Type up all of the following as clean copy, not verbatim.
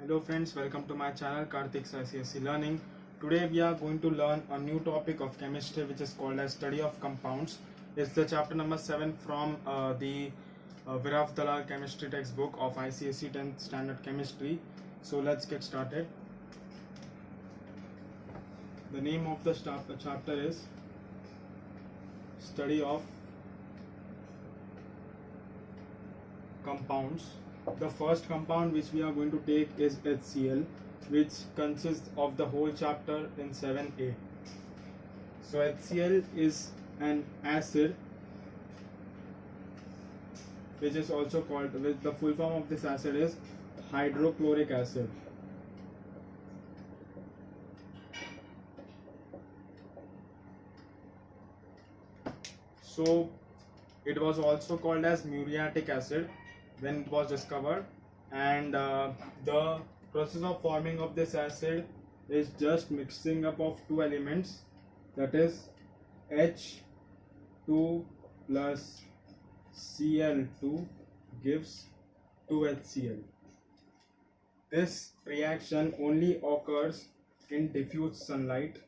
Hello friends, welcome to my channel Karthik's ICSE Learning. Today we are going to learn a new topic of chemistry which is called as study of compounds. It's the chapter number 7 from the Virav Dalal chemistry textbook of ICSE 10th standard chemistry. So let's get started. The name of the chapter is study of compounds. The first compound which we are going to take is HCl, which consists of the whole chapter in 7a. So HCl is an acid which is also called, with the full form of this acid is hydrochloric acid. So it was also called as muriatic acid when it was discovered, and the process of forming of this acid is just mixing up of two elements, that is H2 plus Cl2 gives 2HCl. This reaction only occurs in diffuse sunlight.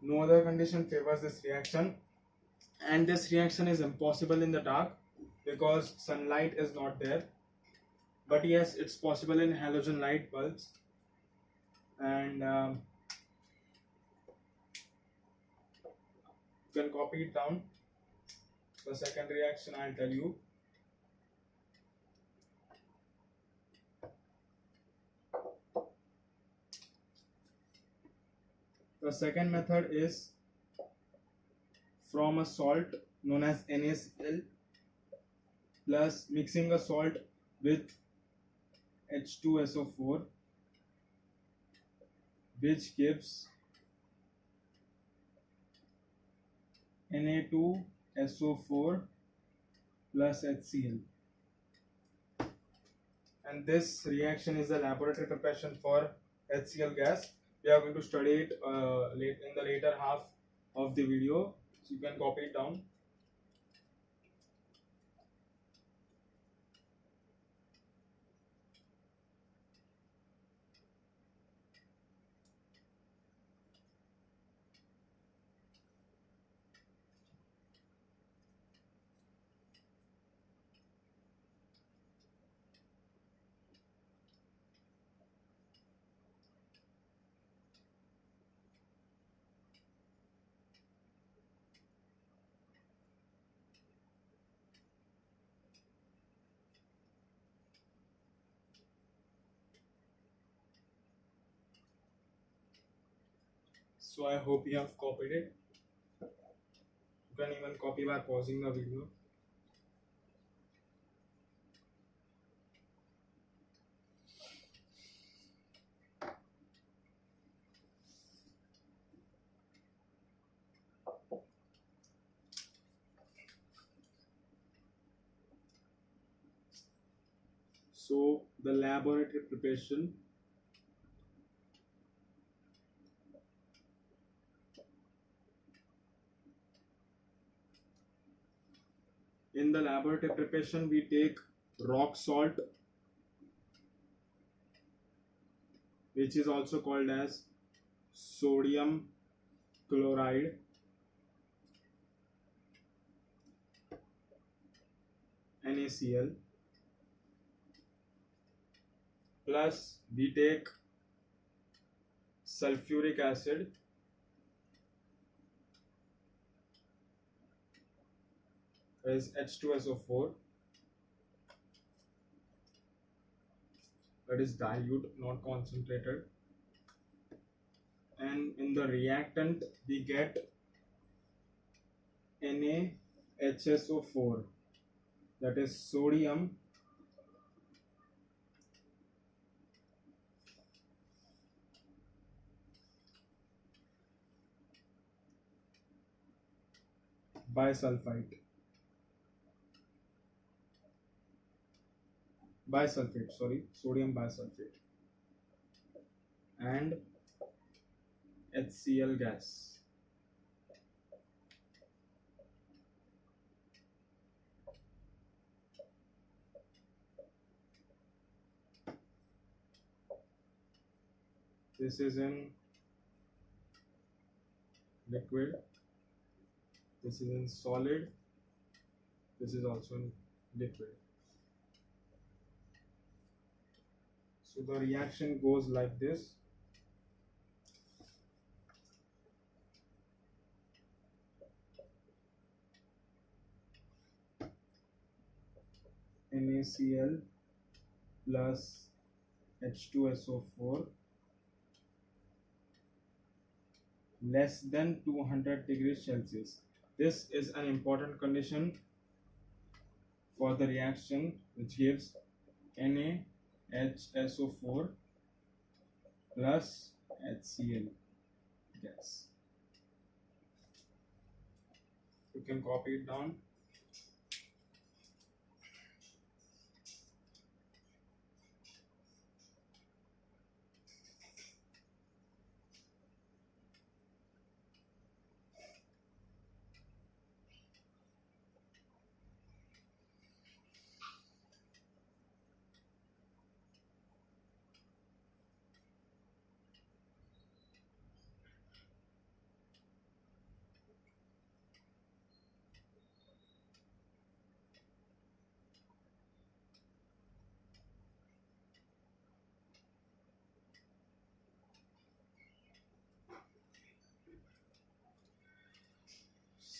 No other condition favors this reaction, and this reaction is impossible in the dark because sunlight is not there. But yes, it's possible in halogen light bulbs. And you can copy it down. The second reaction I'll tell you. The second method is from a salt known as NaCl plus mixing a salt with H2SO4, which gives Na2SO4 plus HCl. And this reaction is a laboratory preparation for HCl gas. We are going to study it in the later half of the video, so you can copy it down. So I hope you have copied it. You can even copy by pausing the video. So the laboratory preparation. In the laboratory preparation, we take rock salt, which is also called as sodium chloride, NaCl, plus we take sulfuric acid, is H2SO4, that is dilute, not concentrated, and in the reactant we get NaHSO4, that is sodium bisulfate, sodium bisulfate, and HCl gas. This is in liquid, this is in solid, this is also in liquid. So the reaction goes like this. NaCl plus H2SO4 less than 200 degrees Celsius. This is an important condition for the reaction which gives NaHSO4 plus HCl gas. You can copy it down.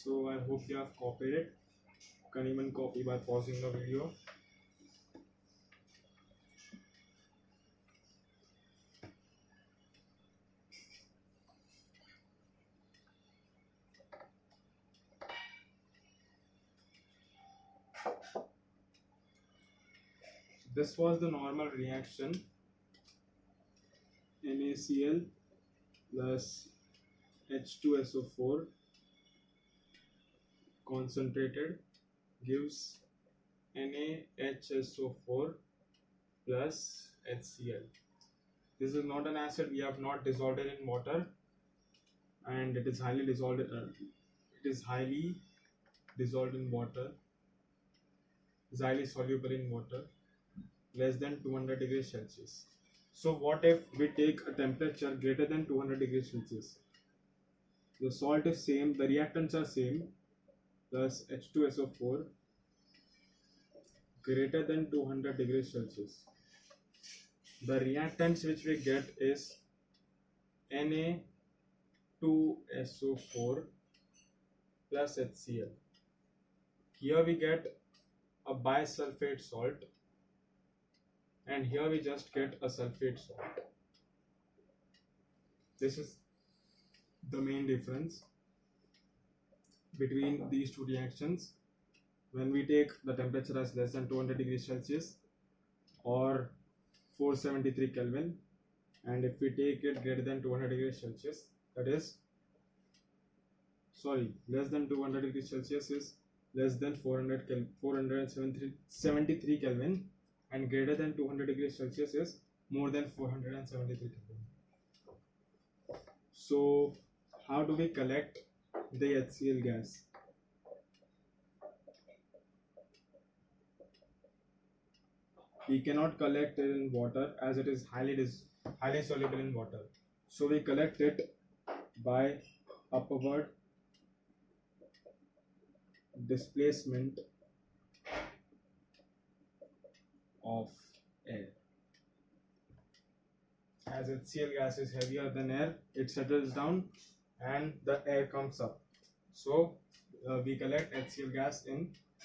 So I hope you have copied it. You can even copy by pausing the video. This was the normal reaction. NaCl plus H2SO4 concentrated gives NaHSO4 plus HCl. This is not an acid. We have not dissolved it in water, and it is highly dissolved. It is highly dissolved in water. It is highly soluble in water, less than 200 degrees Celsius. So what if we take a temperature greater than 200 degrees Celsius? The salt is same, the reactants are same, plus H2SO4 greater than 200 degrees Celsius. The reactants which we get is Na2SO4 plus HCl. Here we get a bisulfate salt, and here we just get a sulfate salt. This is the main difference between these two reactions. When we take the temperature as less than 200 degrees Celsius or 473 Kelvin, and if we take it greater than 200 degrees Celsius, that is, less than 200 degrees Celsius is less than 473 Kelvin, and greater than 200 degrees Celsius is more than 473 Kelvin. So how do we collect the HCl gas? We cannot collect it in water as it is highly soluble in water. So we collect it by upward displacement of air. As HCl gas is heavier than air, it settles down and the air comes up. So we collect HCl gas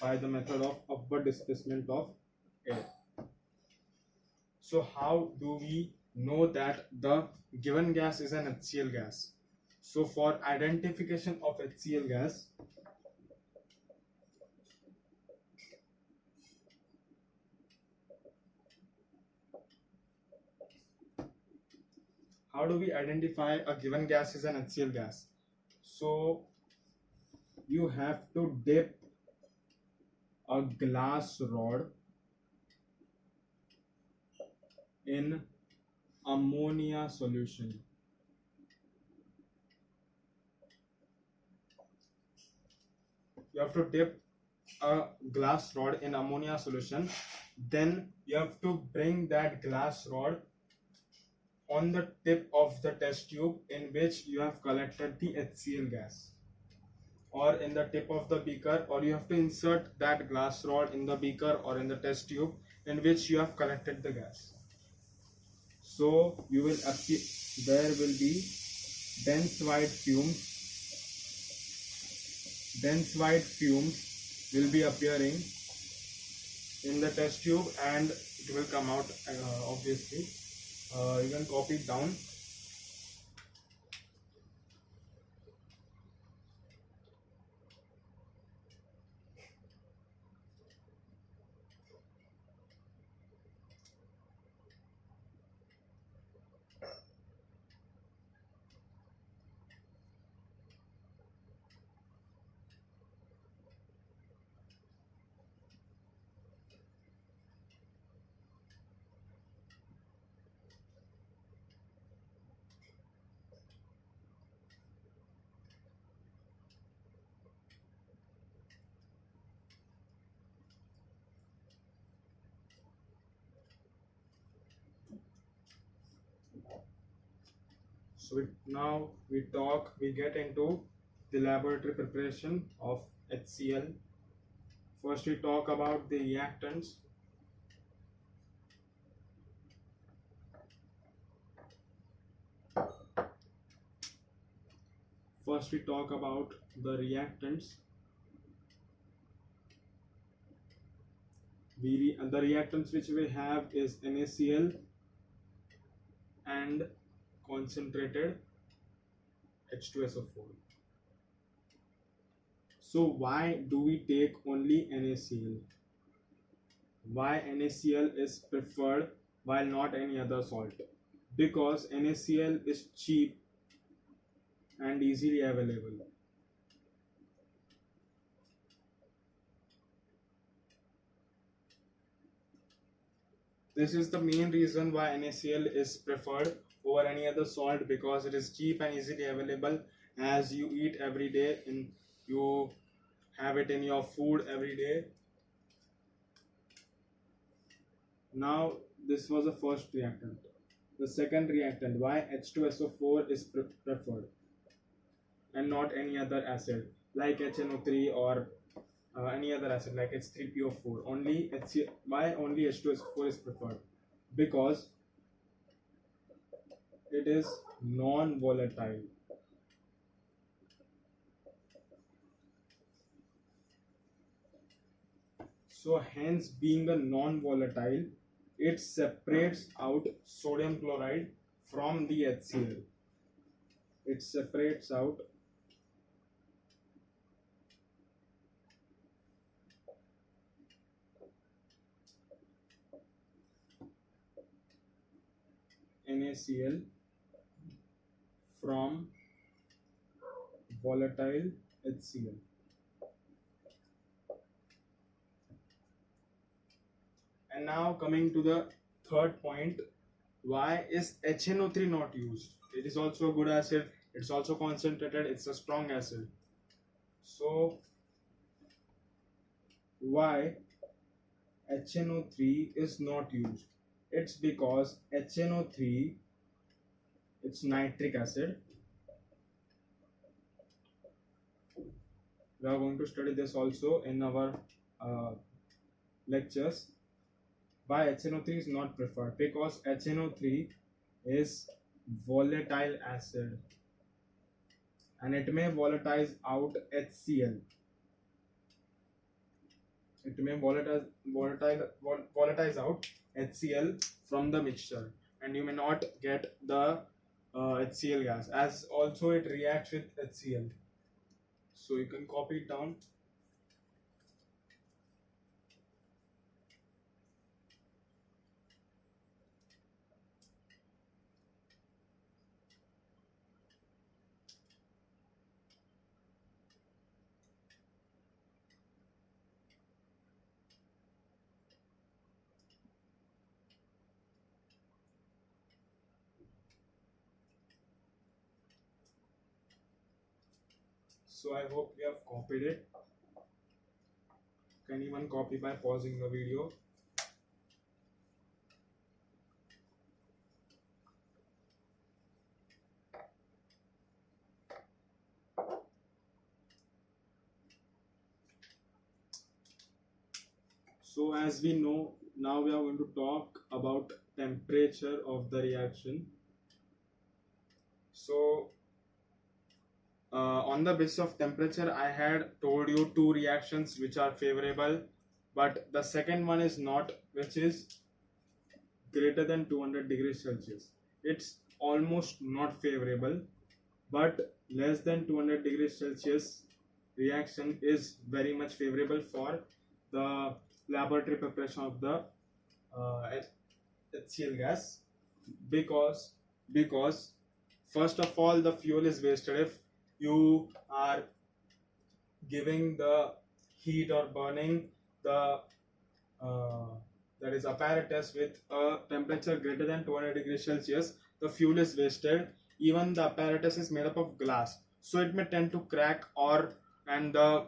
by the method of upward displacement of air. So how do we know that the given gas is an HCl gas? So for identification of HCl gas, how do we identify a given gas is an HCl gas? So you have to dip a glass rod in ammonia solution. You have to dip a glass rod in ammonia solution, then you have to bring that glass rod on the tip of the test tube in which you have collected the HCl gas, or in the tip of the beaker, or you have to insert that glass rod in the beaker or in the test tube in which you have collected the gas. So you will appear, there will be dense white fumes will be appearing in the test tube, and it will come out obviously. You can copy it down. So now we get into the laboratory preparation of HCl. First we talk about the reactants. First we talk about the reactants. The reactants which we have is NaCl and concentrated H2SO4. So why do we take only NaCl? Why NaCl is preferred while not any other salt? Because NaCl is cheap and easily available. This is the main reason why NaCl is preferred over any other salt, because it is cheap and easily available. As you eat every day, you have it in your food every day. Now this was the first reactant. The second reactant, why H2SO4 is preferred and not any other acid like HNO3 or any other acid like H3PO4. Why only H2SO4 is preferred? Because it is non-volatile. So hence, being a non-volatile, it separates out sodium chloride from the HCl. It separates out NaCl from volatile HCl. And now coming to the third point, why is HNO3 not used? It is also a good acid, it's also concentrated, it's a strong acid. So why HNO3 is not used? It's because HNO3, it's nitric acid. We are going to study this also in our lectures. Why HNO3 is not preferred? Because HNO3 is volatile acid and it may volatilize out HCl. It may volatilize out HCl from the mixture, and you may not get the HCl gas, as also it reacts with HCl. So you can copy it down. So I hope you have copied it. Can anyone copy by pausing the video? as we know, now we are going to talk about temperature of the reaction. So on the basis of temperature, I had told you two reactions which are favorable, but the second one is not, which is greater than 200 degrees Celsius. It's almost not favorable, but less than 200 degrees Celsius reaction is very much favorable for the laboratory preparation of the HCl gas, because because first of all the fuel is wasted if you are giving the heat or burning the uh, that is apparatus with a temperature greater than 200 degrees Celsius. The fuel is wasted. Even the apparatus is made up of glass, so it may tend to crack, or and the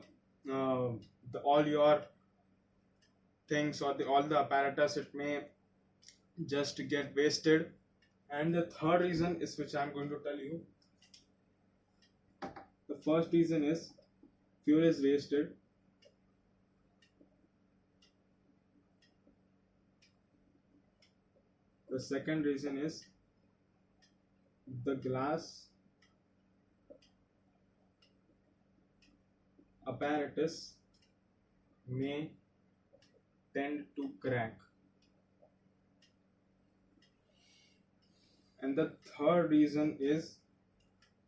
all your things, or all the apparatus, it may just get wasted. And the third reason is, which I'm going to tell you. The first reason is fuel is wasted. The second reason is the glass apparatus may tend to crack. And the third reason is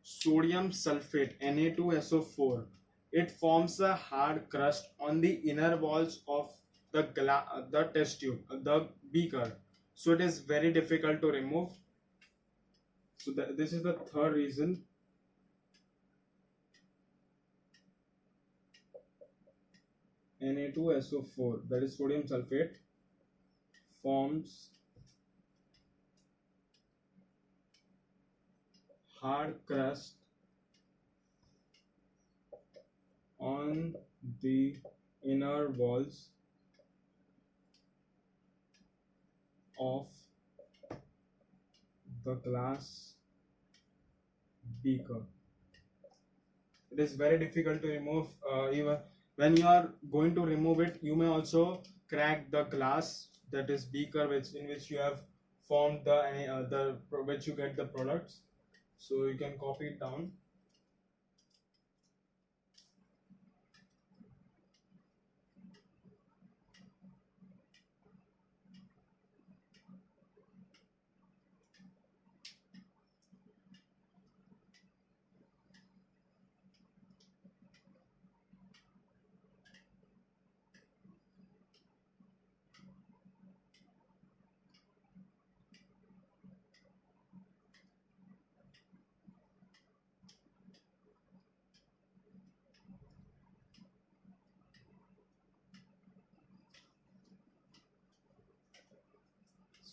sodium sulfate, Na2SO4. It forms a hard crust on the inner walls of the test tube, the beaker. So it is very difficult to remove. So this is the third reason. Na2SO4, that is sodium sulfate, forms hard crust on the inner walls of the glass beaker. It is very difficult to remove. Even when you are going to remove it, you may also crack the glass, that is beaker, in which you have formed the which you get the products. So you can copy it down.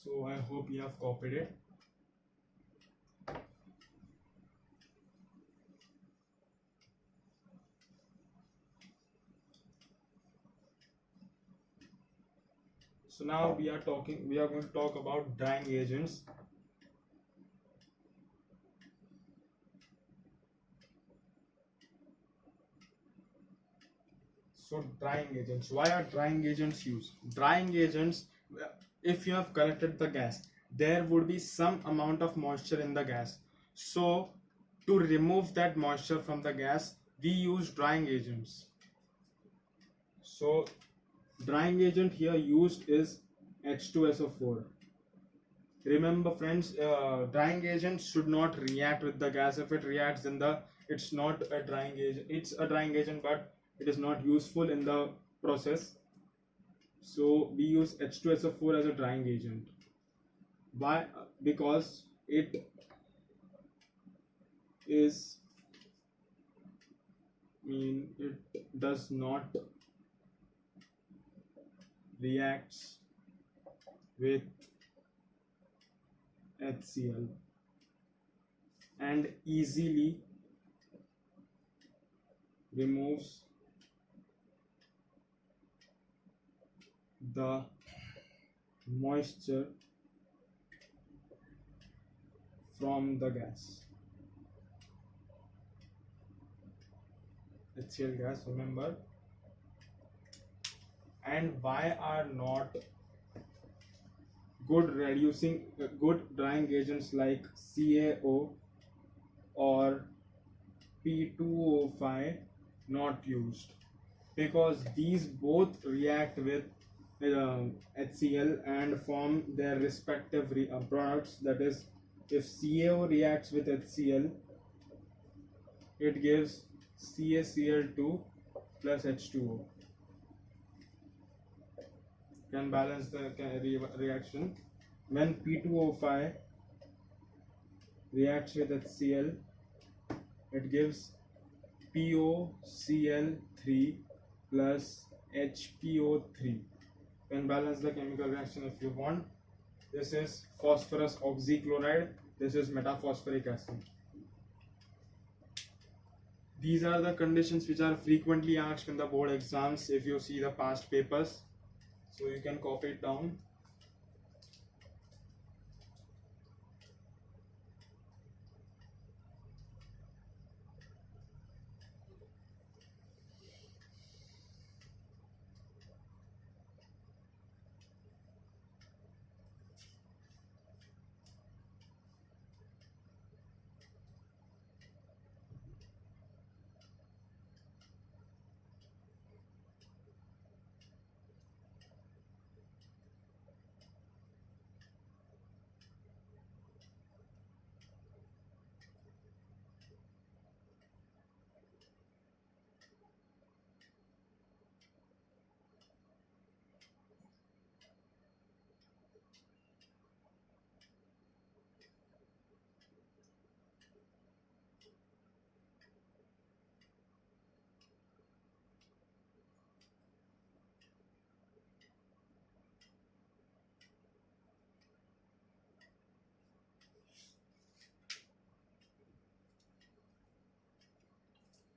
So I hope you have copied it. So now we are going to talk about drying agents. So drying agents, why are drying agents used? Drying agents, if you have collected the gas, there would be some amount of moisture in the gas. So to remove that moisture from the gas, we use drying agents. So drying agent here used is H2SO4. Remember friends, drying agent should not react with the gas. If it reacts, then it's not a drying agent. It's a drying agent, but it is not useful in the process. So we use H2SO4 as a drying agent. Why? Because it does not reacts with HCl and easily removes the moisture from the gas. HCl gas, remember. and why are not good drying agents like CaO or P2O5 not used? Because these both react with HCl and form their respective products. That is, if CaO reacts with HCl, it gives CaCl2 plus H2O. Can balance the reaction. When P2O5 reacts with HCl, it gives POCl3 plus HPO3. Can balance the chemical reaction if you want. This is phosphorus oxychloride. This is metaphosphoric acid. These are the conditions which are frequently asked in the board exams if you see the past papers. So you can copy it down.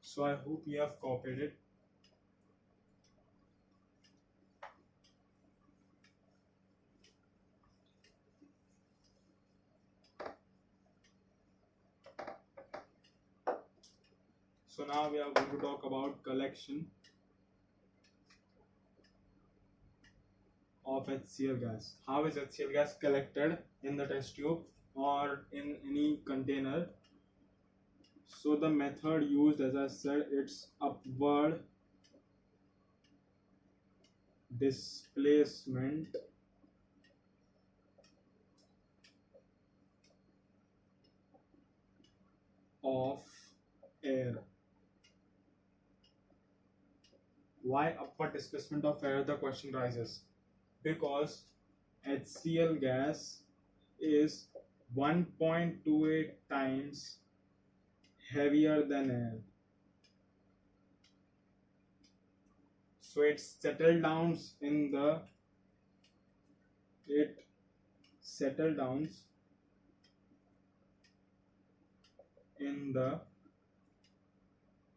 So I hope you have copied it. So now we are going to talk about collection of HCl gas. How is HCl gas collected in the test tube or in any container? So the method used, as I said, it's upward displacement of air. Why upward displacement of air? The question rises. Because HCl gas is 1.28 times heavier than air. So it settled down in the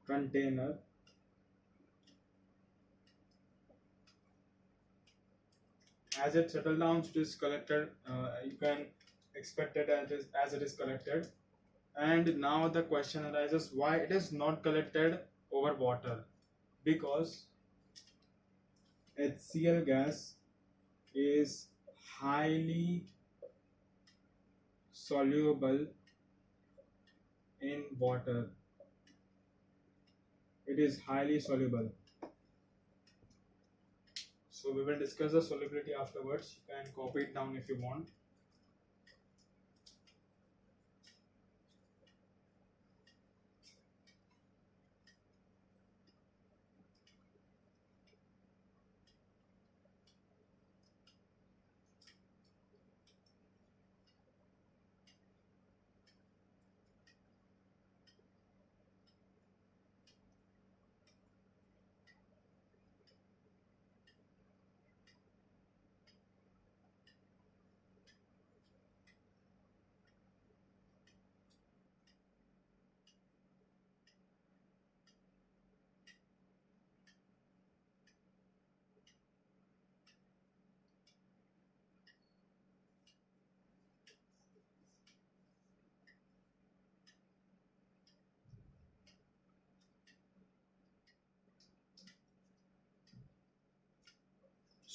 container as it settles down. It is collected. You can expect it as it is collected. And now the question arises, why it is not collected over water? Because HCl gas is highly soluble in water. It is highly soluble. So we will discuss the solubility afterwards. You can copy it down if you want.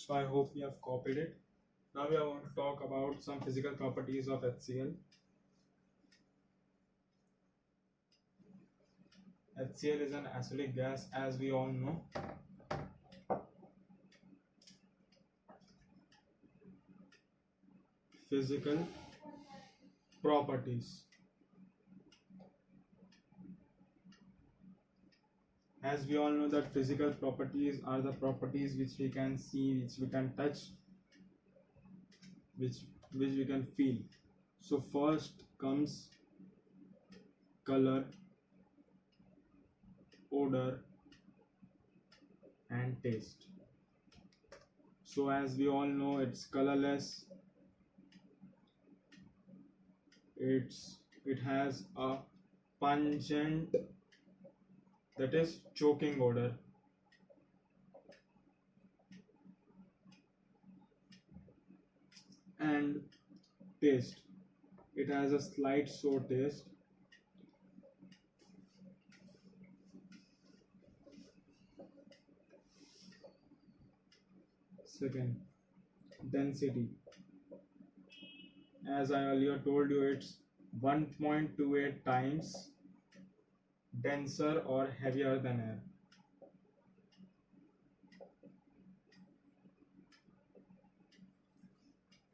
So I hope you have copied it. Now we are going to talk about some physical properties of HCl. HCl is an acidic gas, as we all know. Physical properties. As we all know that physical properties are the properties which we can see, which we can touch, which we can feel. So first comes color, odor, and taste. So as we all know, it's colorless. It has a pungent, that is choking odor. And taste. It has a slight sour taste. Second, density. As I earlier told you, it's 1.28 times denser or heavier than air.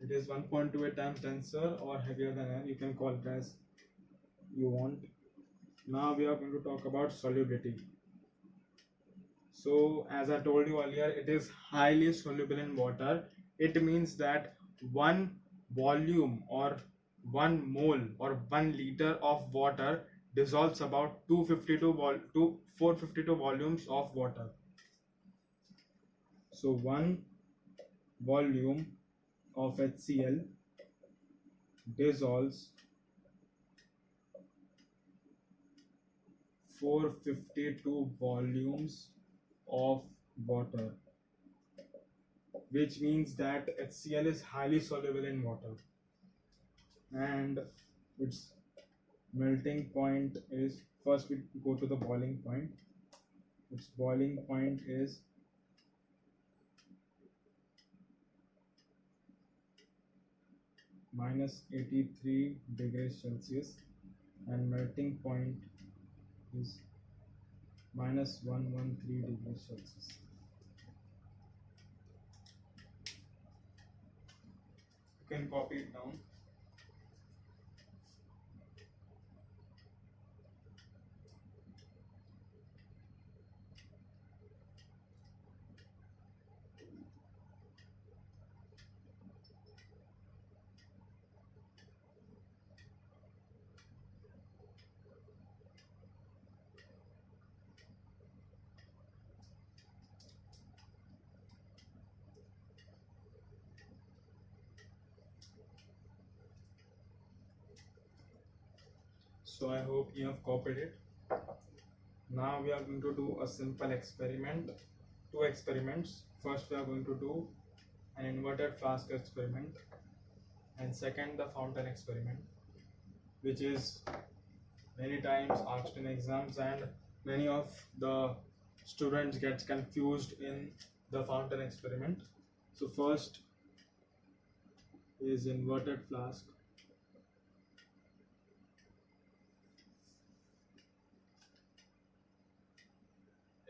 It is 1.28 times denser or heavier than air. You can call it as you want. Now we are going to talk about solubility. So as I told you earlier, it is highly soluble in water. It means that one volume or 1 mole or 1 liter of water dissolves about 452 volumes of water. So 1 volume of HCl dissolves 452 volumes of water, which means that HCl is highly soluble in water, and its melting point is, first we go to the boiling point. Its boiling point is -83 degrees Celsius, and melting point is -113 degrees Celsius. You can copy it down. So I hope you have copied it. Now we are going to do a simple experiment, 2 experiments. First we are going to do an inverted flask experiment, and second the fountain experiment, which is many times asked in exams, and many of the students get confused in the fountain experiment. So first is inverted flask.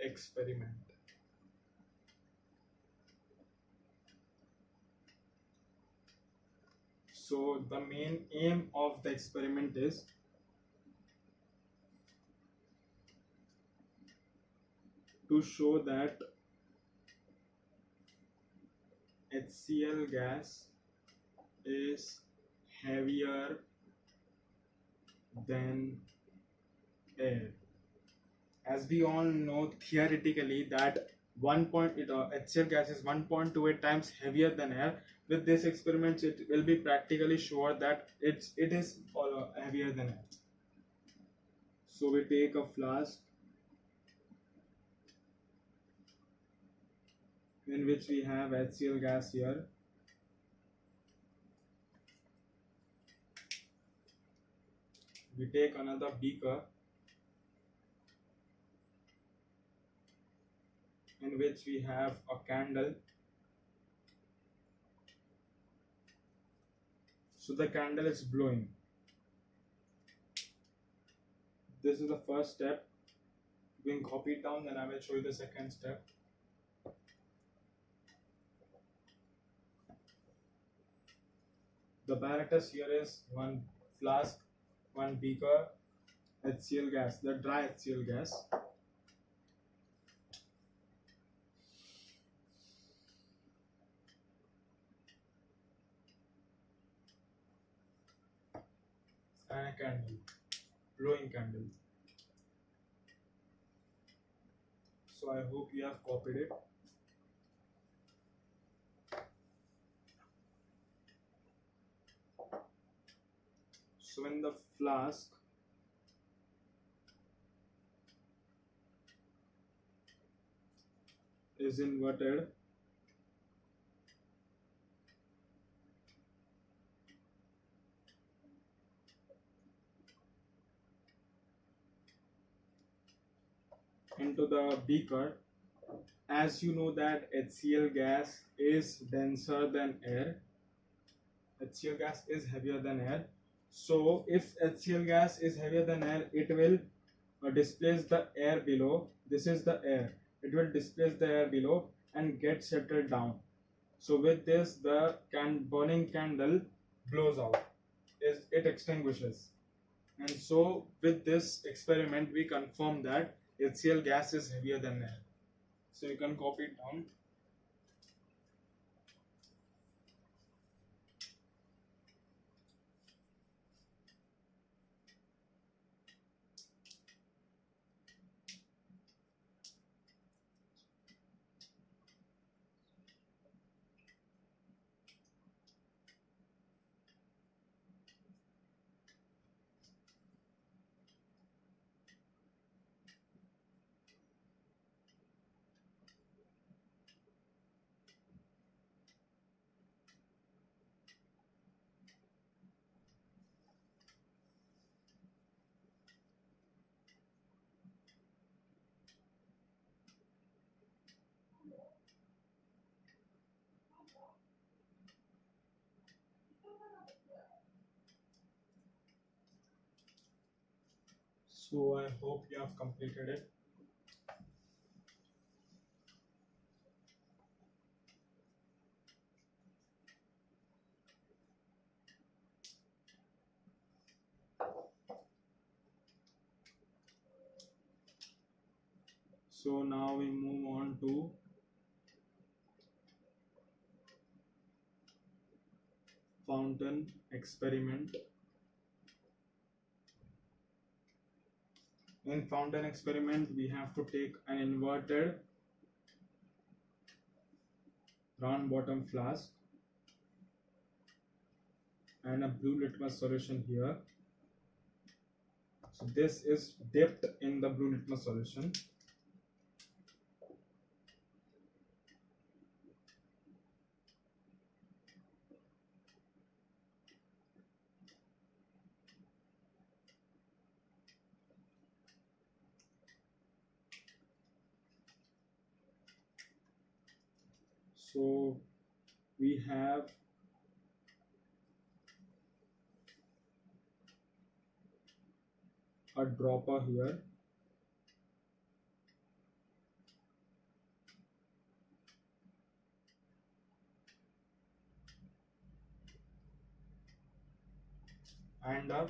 Experiment. So the main aim of the experiment is to show that HCl gas is heavier than air. As we all know theoretically that HCl gas is 1.28 times heavier than air. With this experiment, it will be practically sure that it is heavier than air. So we take a flask in which we have HCl gas here. We take another beaker in which we have a candle, So the candle is blowing. This is the first step. You can copy it down, then I will show you the second step. The apparatus here is one flask, one beaker, HCl gas, the dry HCl gas. And a candle, blowing candle. So I hope you have copied it. So when the flask is inverted, into the beaker, as you know that HCl gas is denser than air, HCl gas is heavier than air. So if HCl gas is heavier than air, it will displace the air below. This is the air. It will displace the air below and get settled down. So with this, the burning candle blows out. It extinguishes. And so with this experiment, we confirm that HCl gas is heavier than air. So you can copy it down. So I hope you have completed it. So now we move on to fountain experiment. In fountain experiment, we have to take an inverted round bottom flask and a blue litmus solution here. So this is dipped in the blue litmus solution. So we have a dropper here. And a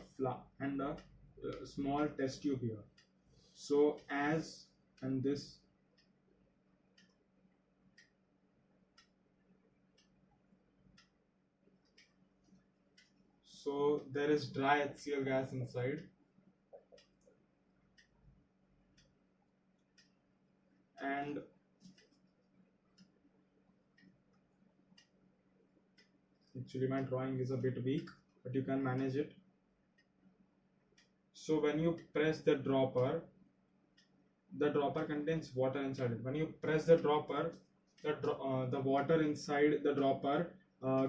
small test tube here. So as and this so there is dry HCl gas inside, and actually my drawing is a bit weak, but you can manage it. So when you press the dropper contains water inside it. When you press the dropper, the water inside the dropper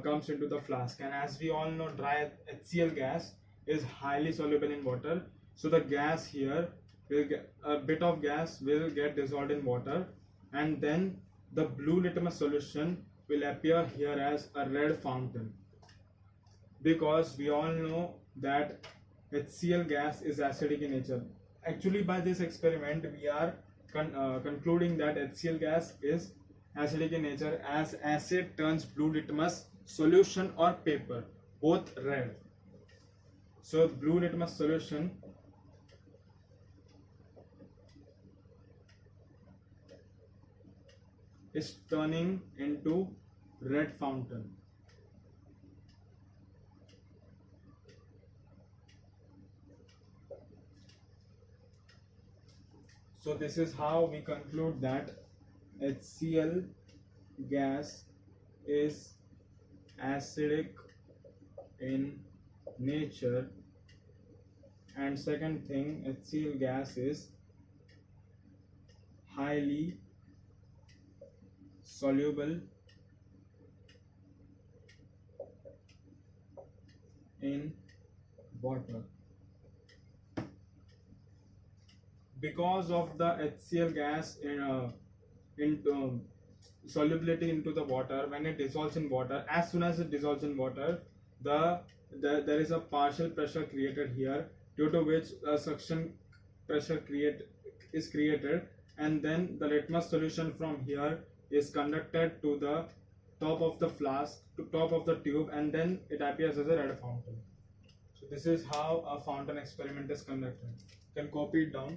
comes into the flask, and as we all know, dry HCl gas is highly soluble in water. So the gas here will get a bit of gas will get dissolved in water, and then the blue litmus solution will appear here as a red fountain. because we all know that HCl gas is acidic in nature. Actually, by this experiment, we are concluding that HCl gas is acidic in nature, as acid turns blue litmus solution or paper both red. So blue litmus solution is turning into red fountain. So this is how we conclude that HCl gas is acidic in nature, and second thing, HCl gas is highly soluble in water. Because of the HCl gas in solubility into the water, when it dissolves in water, as soon as it dissolves in water, there is a partial pressure created here, due to which a suction pressure is created, and then the litmus solution from here is conducted to the top of the flask, to top of the tube, and then it appears as a red fountain. So this is how a fountain experiment is conducted. You can copy it down.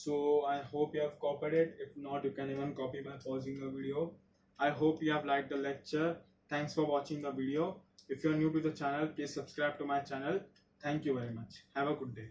So I hope you have copied it. If not, you can even copy by pausing the video. I hope you have liked the lecture. Thanks for watching the video. If you are new to the channel, please subscribe to my channel. Thank you very much. Have a good day.